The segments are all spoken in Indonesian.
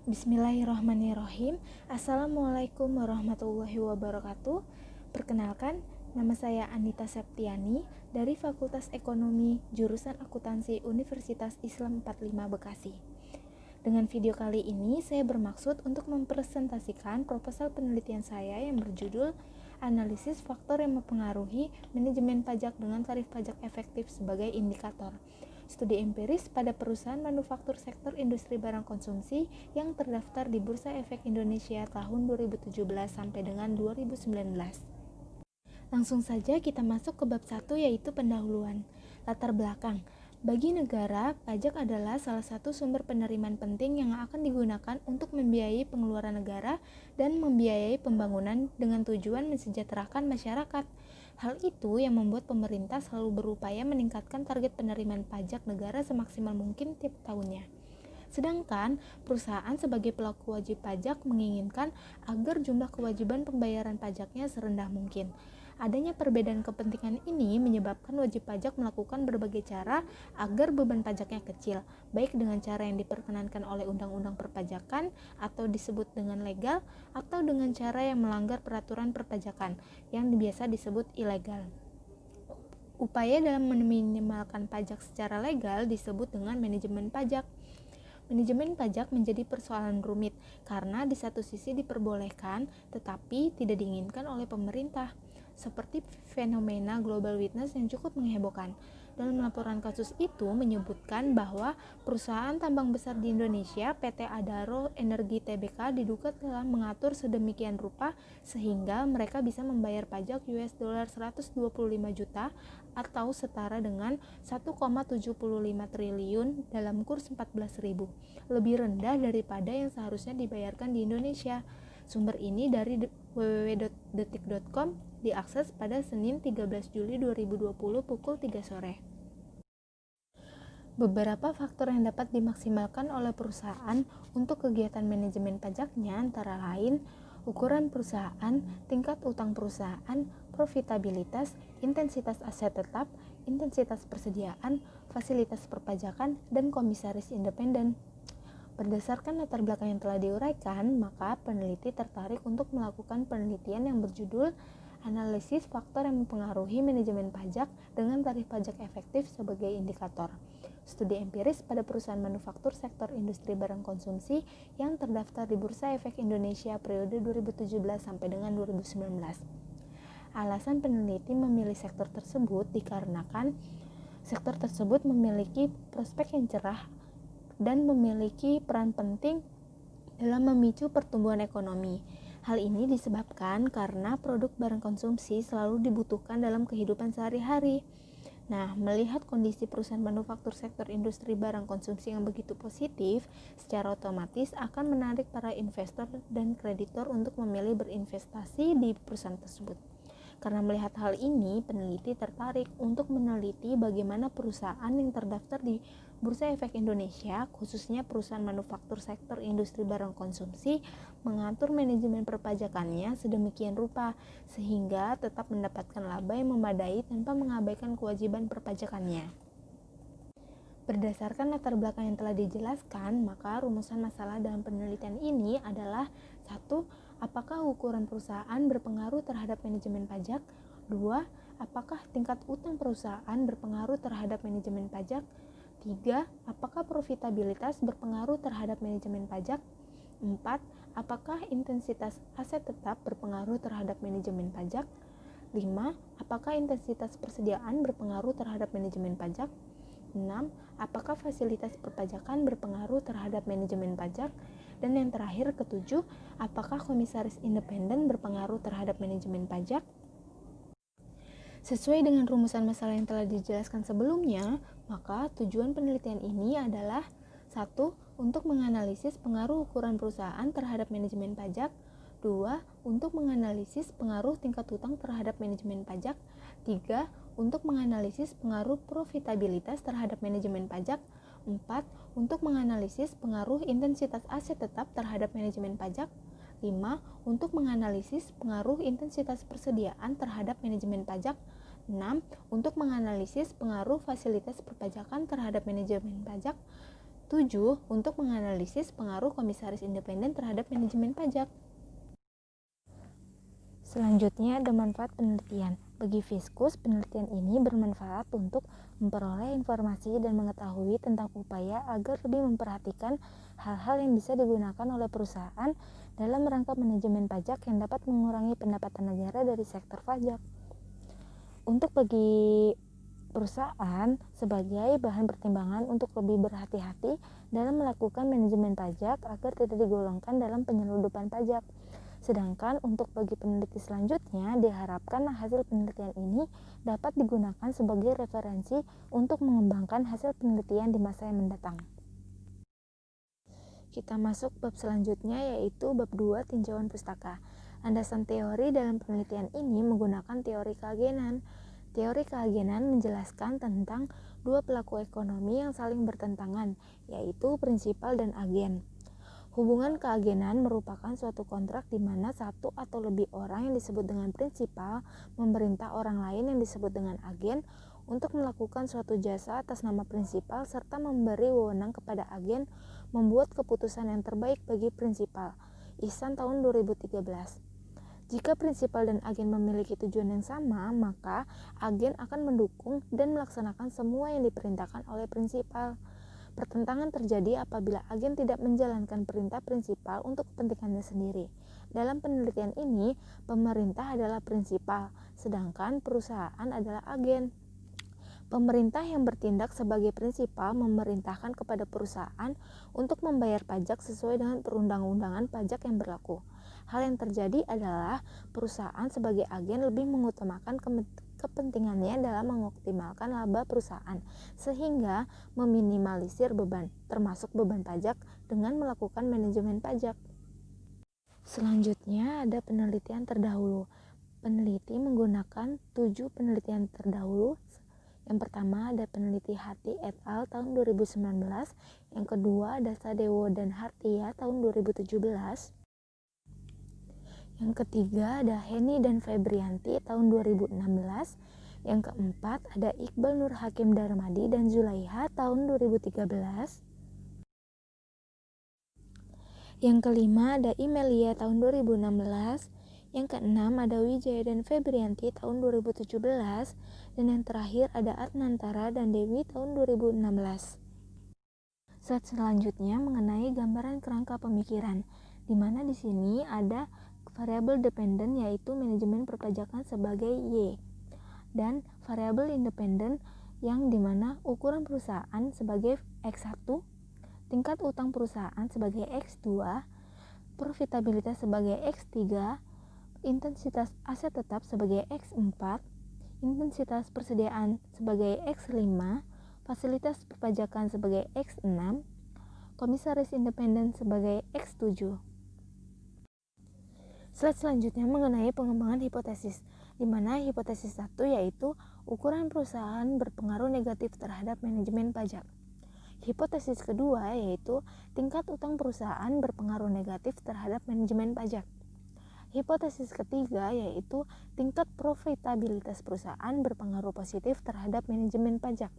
Bismillahirrahmanirrahim. Assalamualaikum warahmatullahi wabarakatuh. Perkenalkan, nama saya Anita Septiani dari Fakultas Ekonomi Jurusan Akuntansi Universitas Islam 45 Bekasi. Dengan video kali ini, saya bermaksud untuk mempresentasikan proposal penelitian saya yang berjudul Analisis Faktor yang Mempengaruhi Manajemen Pajak dengan Tarif Pajak Efektif sebagai Indikator. Studi empiris pada perusahaan manufaktur sektor industri barang konsumsi yang terdaftar di Bursa Efek Indonesia tahun 2017 sampai dengan 2019. Langsung saja kita masuk ke bab 1, yaitu pendahuluan. Latar belakang. Bagi negara, pajak adalah salah satu sumber penerimaan penting yang akan digunakan untuk membiayai pengeluaran negara dan membiayai pembangunan dengan tujuan mensejahterakan masyarakat. Hal itu yang membuat pemerintah selalu berupaya meningkatkan target penerimaan pajak negara semaksimal mungkin tiap tahunnya. Sedangkan perusahaan sebagai pelaku wajib pajak menginginkan agar jumlah kewajiban pembayaran pajaknya serendah mungkin. Adanya perbedaan kepentingan ini menyebabkan wajib pajak melakukan berbagai cara agar beban pajaknya kecil, baik dengan cara yang diperkenankan oleh undang-undang perpajakan atau disebut dengan legal, atau dengan cara yang melanggar peraturan perpajakan yang biasa disebut ilegal. Upaya dalam meminimalkan pajak secara legal disebut dengan manajemen pajak. Manajemen pajak menjadi persoalan rumit karena di satu sisi diperbolehkan tetapi tidak diinginkan oleh pemerintah, seperti fenomena global witness yang cukup menghebohkan. Dalam laporan kasus itu menyebutkan bahwa perusahaan tambang besar di Indonesia, PT Adaro Energi Tbk, diduga telah mengatur sedemikian rupa sehingga mereka bisa membayar pajak $125 juta atau setara dengan 1,75 triliun dalam kurs 14.000, lebih rendah daripada yang seharusnya dibayarkan di Indonesia. Sumber ini dari www.detik.com, diakses pada Senin 13 Juli 2020 pukul 3 sore. Beberapa faktor yang dapat dimaksimalkan oleh perusahaan untuk kegiatan manajemen pajaknya antara lain ukuran perusahaan, tingkat utang perusahaan, profitabilitas, intensitas aset tetap, intensitas persediaan, fasilitas perpajakan, dan komisaris independen. Berdasarkan latar belakang yang telah diuraikan, maka peneliti tertarik untuk melakukan penelitian yang berjudul Analisis Faktor yang Mempengaruhi Manajemen Pajak dengan Tarif Pajak Efektif sebagai Indikator. Studi empiris pada perusahaan manufaktur sektor industri barang konsumsi yang terdaftar di Bursa Efek Indonesia periode 2017 sampai dengan 2019. Alasan peneliti memilih sektor tersebut dikarenakan sektor tersebut memiliki prospek yang cerah dan memiliki peran penting dalam memicu pertumbuhan ekonomi. Hal ini disebabkan karena produk barang konsumsi selalu dibutuhkan dalam kehidupan sehari-hari. Nah, melihat kondisi perusahaan manufaktur sektor industri barang konsumsi yang begitu positif, secara otomatis akan menarik para investor dan kreditor untuk memilih berinvestasi di perusahaan tersebut. Karena melihat hal ini, peneliti tertarik untuk meneliti bagaimana perusahaan yang terdaftar di Bursa Efek Indonesia, khususnya perusahaan manufaktur sektor industri barang konsumsi, mengatur manajemen perpajakannya sedemikian rupa sehingga tetap mendapatkan laba yang memadai tanpa mengabaikan kewajiban perpajakannya. Berdasarkan latar belakang yang telah dijelaskan, maka rumusan masalah dalam penelitian ini adalah 1. Apakah ukuran perusahaan berpengaruh terhadap manajemen pajak? 2. Apakah tingkat utang perusahaan berpengaruh terhadap manajemen pajak? 3. Apakah profitabilitas berpengaruh terhadap manajemen pajak? 4. Apakah intensitas aset tetap berpengaruh terhadap manajemen pajak? 5. Apakah intensitas persediaan berpengaruh terhadap manajemen pajak? 6. Apakah fasilitas perpajakan berpengaruh terhadap manajemen pajak? Dan yang terakhir, ketujuh, apakah komisaris independen berpengaruh terhadap manajemen pajak? Sesuai dengan rumusan masalah yang telah dijelaskan sebelumnya, maka tujuan penelitian ini adalah 1. Untuk menganalisis pengaruh ukuran perusahaan terhadap manajemen pajak. 2. Untuk menganalisis pengaruh tingkat utang terhadap manajemen pajak. 3. Untuk menganalisis pengaruh profitabilitas terhadap manajemen pajak. 4. Untuk menganalisis pengaruh intensitas aset tetap terhadap manajemen pajak. 5. Untuk menganalisis pengaruh intensitas persediaan terhadap manajemen pajak. 6. Untuk menganalisis pengaruh fasilitas perpajakan terhadap manajemen pajak. 7. Untuk menganalisis pengaruh komisaris independen terhadap manajemen pajak. Selanjutnya ada manfaat penelitian. Bagi Fiskus, penelitian ini bermanfaat untuk memperoleh informasi dan mengetahui tentang upaya agar lebih memperhatikan hal-hal yang bisa digunakan oleh perusahaan dalam rangka manajemen pajak yang dapat mengurangi pendapatan negara dari sektor pajak. Untuk bagi perusahaan sebagai bahan pertimbangan untuk lebih berhati-hati dalam melakukan manajemen pajak agar tidak digolongkan dalam penyelundupan pajak. Sedangkan untuk bagi peneliti selanjutnya, diharapkan hasil penelitian ini dapat digunakan sebagai referensi untuk mengembangkan hasil penelitian di masa yang mendatang. Kita masuk bab selanjutnya, yaitu bab 2 tinjauan pustaka. Landasan teori dalam penelitian ini menggunakan teori keagenan. Teori keagenan menjelaskan tentang dua pelaku ekonomi yang saling bertentangan, yaitu prinsipal dan agen. Hubungan keagenan merupakan suatu kontrak di mana satu atau lebih orang yang disebut dengan prinsipal memerintah orang lain yang disebut dengan agen untuk melakukan suatu jasa atas nama prinsipal serta memberi wewenang kepada agen membuat keputusan yang terbaik bagi prinsipal. Ihsan tahun 2013. Jika prinsipal dan agen memiliki tujuan yang sama, maka agen akan mendukung dan melaksanakan semua yang diperintahkan oleh prinsipal. Pertentangan terjadi apabila agen tidak menjalankan perintah prinsipal untuk kepentingannya sendiri. Dalam penelitian ini, pemerintah adalah prinsipal, sedangkan perusahaan adalah agen. Pemerintah yang bertindak sebagai prinsipal memerintahkan kepada perusahaan untuk membayar pajak sesuai dengan perundang-undangan pajak yang berlaku. Hal yang terjadi adalah perusahaan sebagai agen lebih mengutamakan kepentingannya dalam mengoptimalkan laba perusahaan, sehingga meminimalisir beban, termasuk beban pajak, dengan melakukan manajemen pajak. Selanjutnya ada penelitian terdahulu. Peneliti menggunakan 7 penelitian terdahulu. Yang pertama ada peneliti Hati et al. Tahun 2019, yang kedua ada Sadewo dan Hartia tahun 2017, yang ketiga ada Heni dan Febrianti tahun 2016, yang keempat ada Iqbal Nur Hakim Darmadi dan Zulaiha tahun 2013, yang kelima ada Imelia tahun 2016, yang keenam ada Wijaya dan Febrianti tahun 2017, dan yang terakhir ada Adnantara dan Dewi tahun 2016. Slide selanjutnya mengenai gambaran kerangka pemikiran, di mana di sini ada variabel dependen yaitu manajemen perpajakan sebagai Y, dan variabel independen yang dimana ukuran perusahaan sebagai X1, tingkat utang perusahaan sebagai X2, profitabilitas sebagai X3, intensitas aset tetap sebagai X4, intensitas persediaan sebagai X5, fasilitas perpajakan sebagai X6, komisaris independen sebagai X7. Slide selanjutnya mengenai pengembangan hipotesis, di mana hipotesis 1 yaitu ukuran perusahaan berpengaruh negatif terhadap manajemen pajak. Hipotesis kedua yaitu tingkat utang perusahaan berpengaruh negatif terhadap manajemen pajak. Hipotesis ketiga yaitu tingkat profitabilitas perusahaan berpengaruh positif terhadap manajemen pajak.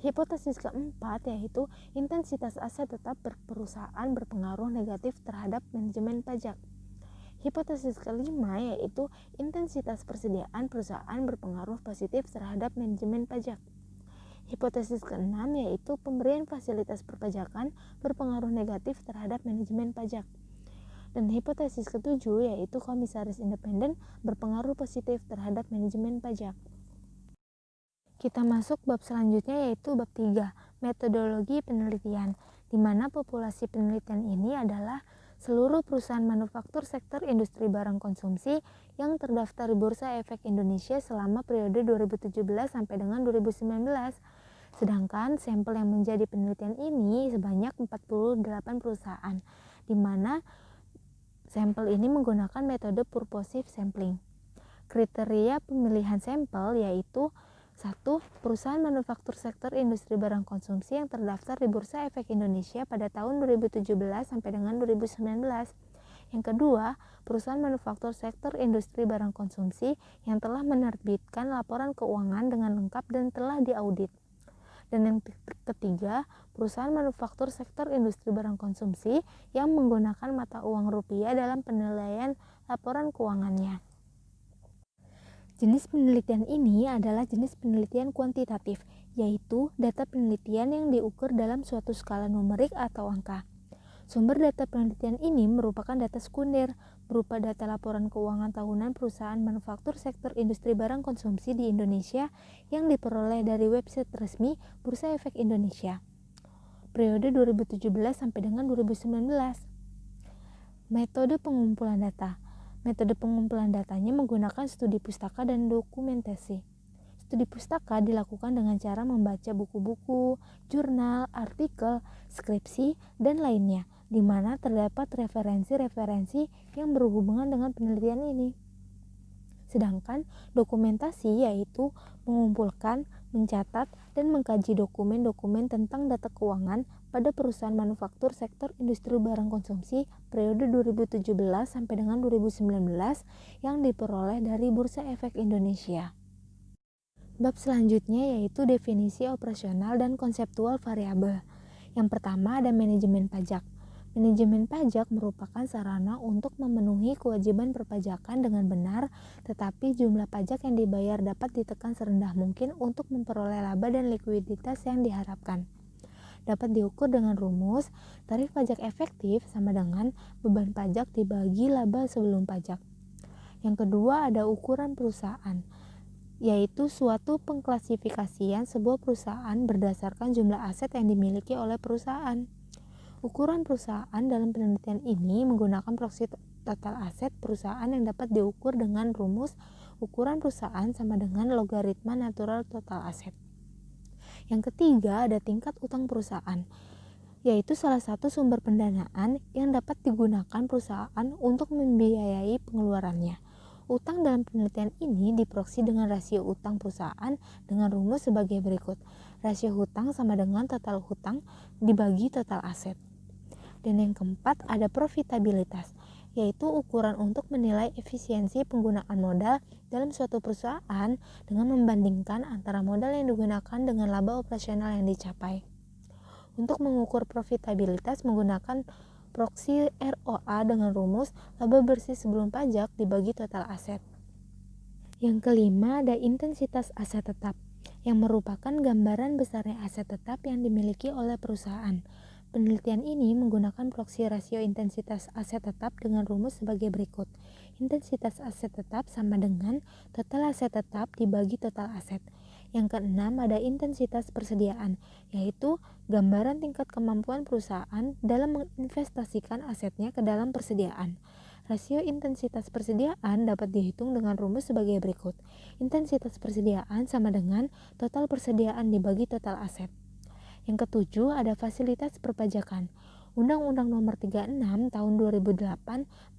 Hipotesis keempat yaitu intensitas aset tetap perusahaan berpengaruh negatif terhadap manajemen pajak. Hipotesis kelima yaitu intensitas persediaan perusahaan berpengaruh positif terhadap manajemen pajak. Hipotesis keenam yaitu pemberian fasilitas perpajakan berpengaruh negatif terhadap manajemen pajak. Dan hipotesis ketujuh yaitu komisaris independen berpengaruh positif terhadap manajemen pajak. Kita masuk bab selanjutnya yaitu bab 3, metodologi penelitian, di mana populasi penelitian ini adalah seluruh perusahaan manufaktur sektor industri barang konsumsi yang terdaftar di Bursa Efek Indonesia selama periode 2017 sampai dengan 2019. Sedangkan sampel yang menjadi penelitian ini sebanyak 48 perusahaan, di mana sampel ini menggunakan metode purposive sampling. Kriteria pemilihan sampel yaitu 1. Perusahaan manufaktur sektor industri barang konsumsi yang terdaftar di Bursa Efek Indonesia pada tahun 2017 sampai dengan 2019. Yang kedua, perusahaan manufaktur sektor industri barang konsumsi yang telah menerbitkan laporan keuangan dengan lengkap dan telah diaudit. Dan yang ketiga, perusahaan manufaktur sektor industri barang konsumsi yang menggunakan mata uang rupiah dalam penilaian laporan keuangannya. Jenis penelitian ini adalah jenis penelitian kuantitatif, yaitu data penelitian yang diukur dalam suatu skala numerik atau angka. Sumber data penelitian ini merupakan data sekunder, berupa data laporan keuangan tahunan perusahaan manufaktur sektor industri barang konsumsi di Indonesia yang diperoleh dari website resmi Bursa Efek Indonesia. Periode 2017 sampai dengan 2019. Metode pengumpulan data. Metode pengumpulan datanya menggunakan studi pustaka dan dokumentasi. Studi pustaka dilakukan dengan cara membaca buku-buku, jurnal, artikel, skripsi, dan lainnya, di mana terdapat referensi-referensi yang berhubungan dengan penelitian ini. Sedangkan dokumentasi yaitu mengumpulkan, mencatat, dan mengkaji dokumen-dokumen tentang data keuangan pada perusahaan manufaktur sektor industri barang konsumsi periode 2017 sampai dengan 2019 yang diperoleh dari Bursa Efek Indonesia. Bab selanjutnya yaitu definisi operasional dan konseptual variabel. Yang pertama ada manajemen pajak. Manajemen pajak merupakan sarana untuk memenuhi kewajiban perpajakan dengan benar, tetapi jumlah pajak yang dibayar dapat ditekan serendah mungkin untuk memperoleh laba dan likuiditas yang diharapkan. Dapat diukur dengan rumus, tarif pajak efektif sama dengan beban pajak dibagi laba sebelum pajak. Yang kedua ada ukuran perusahaan, yaitu suatu pengklasifikasian sebuah perusahaan berdasarkan jumlah aset yang dimiliki oleh perusahaan. Ukuran perusahaan dalam penelitian ini menggunakan proksi total aset perusahaan yang dapat diukur dengan rumus ukuran perusahaan sama dengan logaritma natural total aset. Yang ketiga ada tingkat utang perusahaan, yaitu salah satu sumber pendanaan yang dapat digunakan perusahaan untuk membiayai pengeluarannya. Utang dalam penelitian ini diproksi dengan rasio utang perusahaan dengan rumus sebagai berikut. Rasio hutang sama dengan total hutang dibagi total aset. Dan yang keempat ada profitabilitas, yaitu ukuran untuk menilai efisiensi penggunaan modal dalam suatu perusahaan dengan membandingkan antara modal yang digunakan dengan laba operasional yang dicapai. Untuk mengukur profitabilitas menggunakan proksi ROA dengan rumus laba bersih sebelum pajak dibagi total aset. Yang kelima ada intensitas aset tetap, yang merupakan gambaran besarnya aset tetap yang dimiliki oleh perusahaan. Penelitian ini menggunakan proksi rasio intensitas aset tetap dengan rumus sebagai berikut. Intensitas aset tetap sama dengan total aset tetap dibagi total aset. Yang keenam ada intensitas persediaan, yaitu gambaran tingkat kemampuan perusahaan dalam menginvestasikan asetnya ke dalam persediaan. Rasio intensitas persediaan dapat dihitung dengan rumus sebagai berikut. Intensitas persediaan sama dengan total persediaan dibagi total aset. Yang ketujuh ada fasilitas perpajakan. Undang-Undang Nomor 36 Tahun 2008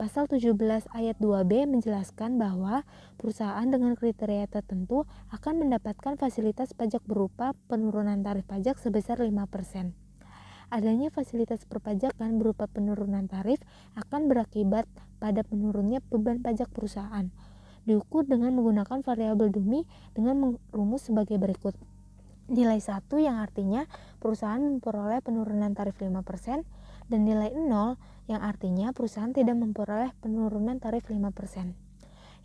Pasal 17 Ayat 2B menjelaskan bahwa perusahaan dengan kriteria tertentu akan mendapatkan fasilitas pajak berupa penurunan tarif pajak sebesar 5%. Adanya fasilitas perpajakan berupa penurunan tarif akan berakibat pada menurunnya beban pajak perusahaan. Diukur dengan menggunakan variabel Dumi dengan rumus sebagai berikut. Nilai 1 yang artinya perusahaan memperoleh penurunan tarif 5% dan nilai 0 yang artinya perusahaan tidak memperoleh penurunan tarif 5%.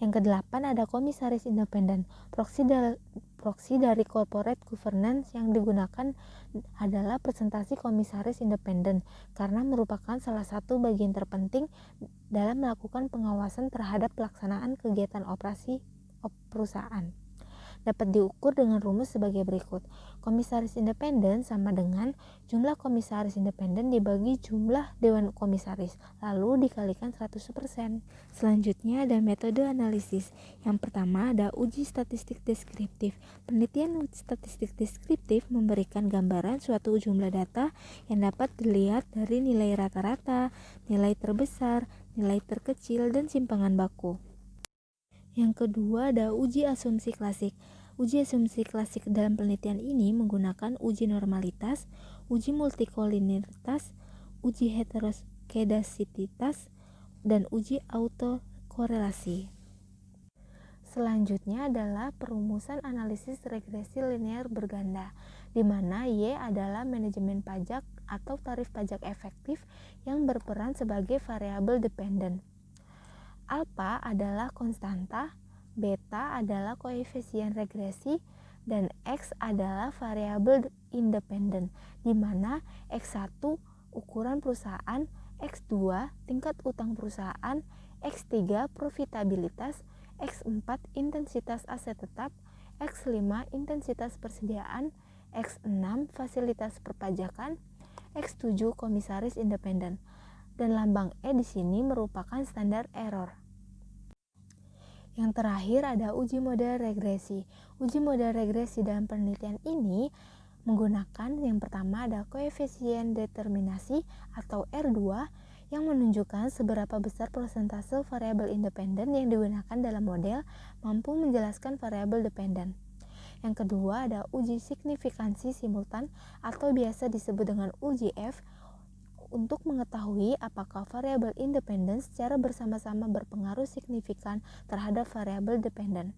Yang kedelapan ada komisaris independen. Proksi dari corporate governance yang digunakan adalah presentasi komisaris independen karena merupakan salah satu bagian terpenting dalam melakukan pengawasan terhadap pelaksanaan kegiatan operasi perusahaan. Dapat diukur dengan rumus sebagai berikut. Komisaris independen sama dengan jumlah komisaris independen dibagi jumlah dewan komisaris, lalu dikalikan 100%. Selanjutnya ada metode analisis. Yang pertama ada uji statistik deskriptif. Penelitian uji statistik deskriptif memberikan gambaran suatu jumlah data yang dapat dilihat dari nilai rata-rata, nilai terbesar, nilai terkecil, dan simpangan baku. Yang kedua ada uji asumsi klasik. Uji asumsi klasik dalam penelitian ini menggunakan uji normalitas, uji multikolinialitas, uji heteroskedasititas, dan uji autokorelasi. Selanjutnya adalah perumusan analisis regresi linear berganda. di mana Y adalah manajemen pajak atau tarif pajak efektif yang berperan sebagai variabel dependen. Alpha adalah konstanta, beta adalah koefisien regresi, dan X adalah variabel independen, di mana X1 ukuran perusahaan, X2 tingkat utang perusahaan, X3 profitabilitas, X4 intensitas aset tetap, X5 intensitas persediaan, X6 fasilitas perpajakan, X7 komisaris independen. Dan lambang E di sini merupakan standar error. Yang terakhir ada uji model regresi. Uji model regresi dalam penelitian ini menggunakan yang pertama ada koefisien determinasi atau R2 yang menunjukkan seberapa besar persentase variabel independen yang digunakan dalam model mampu menjelaskan variabel dependen. Yang kedua ada uji signifikansi simultan atau biasa disebut dengan uji F untuk mengetahui apakah variabel independen secara bersama-sama berpengaruh signifikan terhadap variabel dependen.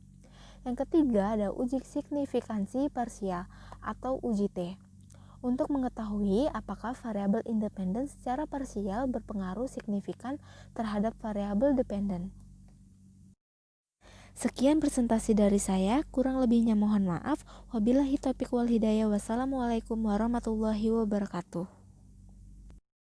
Yang ketiga ada uji signifikansi parsial atau uji T untuk mengetahui apakah variabel independen secara parsial berpengaruh signifikan terhadap variabel dependen. Sekian presentasi dari saya, kurang lebihnya mohon maaf. Wabillahi taufiq wal hidayah. Wassalamualaikum warahmatullahi wabarakatuh.